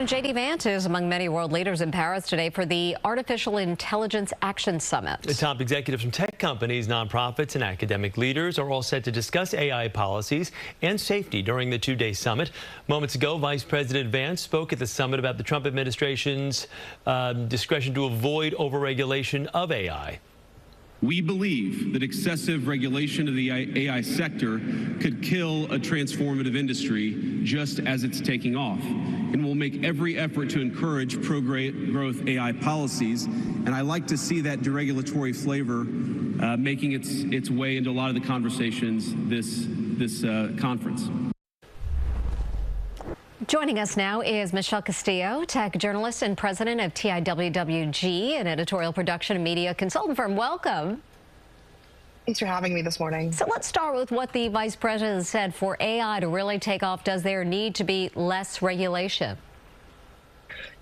J.D. Vance is among many world leaders in Paris today for the Artificial Intelligence Action Summit. The top executives from tech companies, nonprofits, and academic leaders are all set to discuss AI policies and safety during the two-day summit. Moments ago, Vice President Vance spoke at the summit about the Trump administration's discretion to avoid overregulation of AI. We believe that excessive regulation of the AI sector could kill a transformative industry just as it's taking off. And we'll make every effort to encourage pro-growth AI policies. And I like to see that deregulatory flavor making its way into a lot of the conversations this conference. Joining us now is Michelle Castillo, tech journalist and president of TIWWG, an editorial production and media consultant firm. Welcome. Thanks for having me this morning. So let's start with what the vice president said. For AI to really take off, does there need to be less regulation?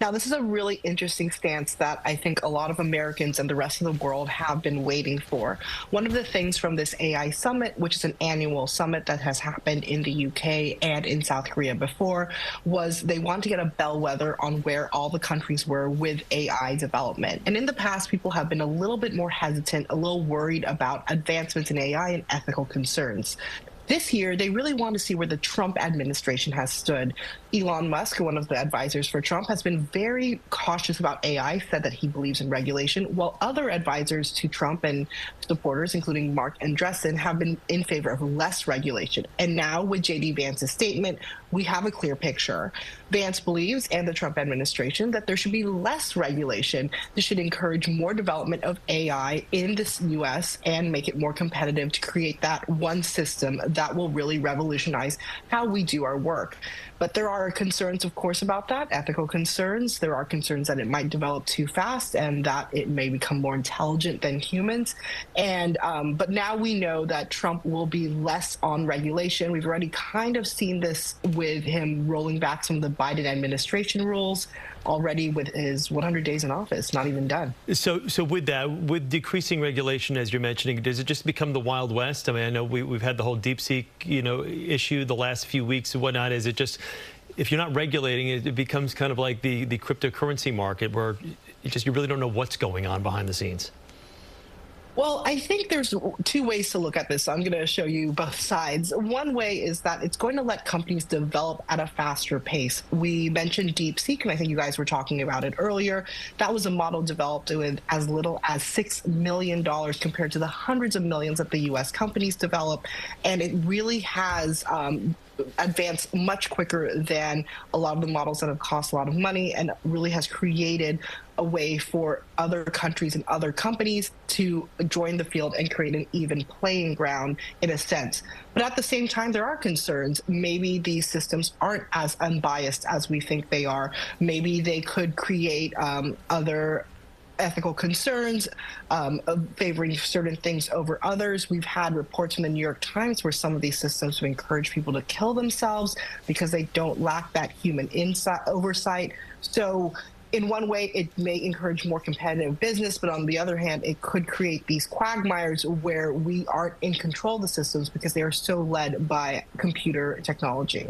Now, this is a really interesting stance that I think a lot of Americans and the rest of the world have been waiting for. One of the things from this AI summit, which is an annual summit that has happened in the UK and in South Korea before, was they want to get a bellwether on where all the countries were with AI development. And in the past, people have been a little bit more hesitant, a little worried about advancements in AI and ethical concerns. This year, they really want to see where the Trump administration has stood. Elon Musk, one of the advisors for Trump, has been very cautious about AI, said that he believes in regulation, while other advisors to Trump and supporters, including Mark Andreessen, have been in favor of less regulation. And now, with J.D. Vance's statement, we have a clear picture. Vance believes, and the Trump administration, that there should be less regulation. This should encourage more development of AI in the U.S. and make it more competitive to create that one system that will really revolutionize how we do our work. But there are concerns, of course, about that, ethical concerns. There are concerns that it might develop too fast and that it may become more intelligent than humans. And but now we know that Trump will be less on regulation. We've already kind of seen this with him rolling back some of the Biden administration rules already with his 100 days in office, not even done. So with that, with decreasing regulation, as you're mentioning, does it just become the Wild West? I mean, I know we've had the whole DeepSeek, issue the last few weeks and whatnot. Is it just, if you're not regulating it, it becomes kind of like the cryptocurrency market where you really don't know what's going on behind the scenes? Well, I think there's two ways to look at this. So I'm going to show you both sides. One way is that it's going to let companies develop at a faster pace. We mentioned DeepSeek, and I think you guys were talking about it earlier. That was a model developed with as little as $6 million compared to the hundreds of millions that the U.S. companies develop. And it really has advanced much quicker than a lot of the models that have cost a lot of money, and really has created a way for other countries and other companies to join the field and create an even playing ground in a sense. But at the same time, there are concerns. Maybe these systems aren't as unbiased as we think they are. Maybe they could create other ethical concerns of favoring certain things over others. We've had reports from the New York Times where some of these systems have encouraged people to kill themselves because they don't lack that human oversight. So in one way, it may encourage more competitive business, but on the other hand, it could create these quagmires where we aren't in control of the systems because they are so led by computer technology.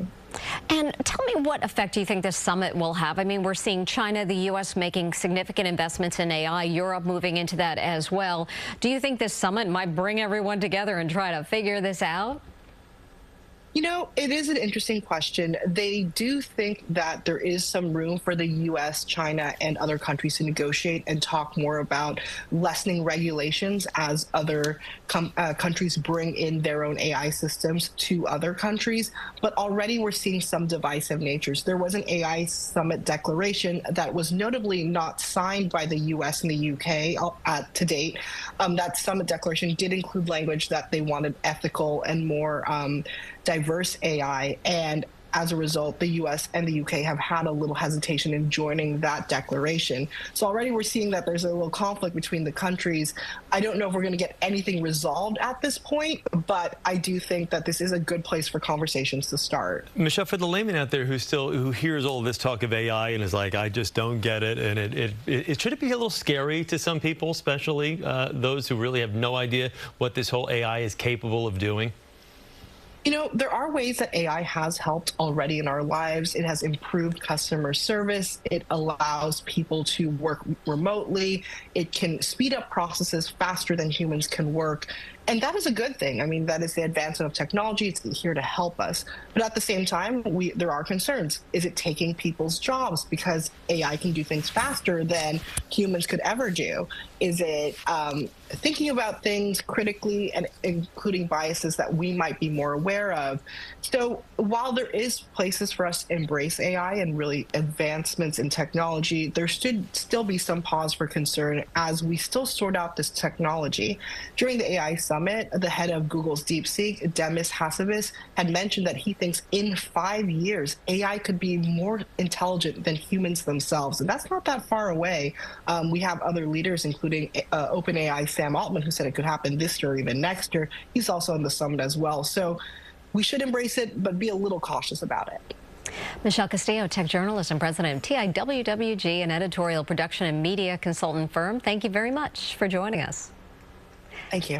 And tell me, what effect do you think this summit will have? I mean, we're seeing China, the U.S. making significant investments in AI, Europe moving into that as well. Do you think this summit might bring everyone together and try to figure this out? You know, it is an interesting question. They do think that there is some room for the U.S., China, and other countries to negotiate and talk more about lessening regulations as other countries bring in their own AI systems to other countries. But already we're seeing some divisive natures. There was an AI summit declaration that was notably not signed by the U.S. and the U.K. To date. That summit declaration did include language that they wanted ethical and more diverse AI, and as a result, the U.S. and the U.K. have had a little hesitation in joining that declaration. So already we're seeing that there's a little conflict between the countries. I don't know if we're going to get anything resolved at this point, but I do think that this is a good place for conversations to start. Michelle, for the layman out there who hears all this talk of AI and is like, I just don't get it, and should it be a little scary to some people, especially those who really have no idea what this whole AI is capable of doing? You know, there are ways that AI has helped already in our lives. It has improved customer service. It allows people to work remotely. It can speed up processes faster than humans can work. And that is a good thing. I mean, that is the advancement of technology. It's here to help us. But at the same time, there are concerns. Is it taking people's jobs because AI can do things faster than humans could ever do? Is it thinking about things critically and including biases that we might be more aware of? So while there is places for us to embrace AI and really advancements in technology, there should still be some pause for concern as we still sort out this technology. During the AI Summit, the head of Google's DeepSeek, Demis Hassabis, had mentioned that he thinks in 5 years, AI could be more intelligent than humans themselves. And that's not that far away. We have other leaders, including OpenAI Sam Altman, who said it could happen this year or even next year. He's also on the summit as well. So we should embrace it, but be a little cautious about it. Michelle Castillo, tech journalist and president of TIWWG, an editorial production and media consultant firm. Thank you very much for joining us. Thank you.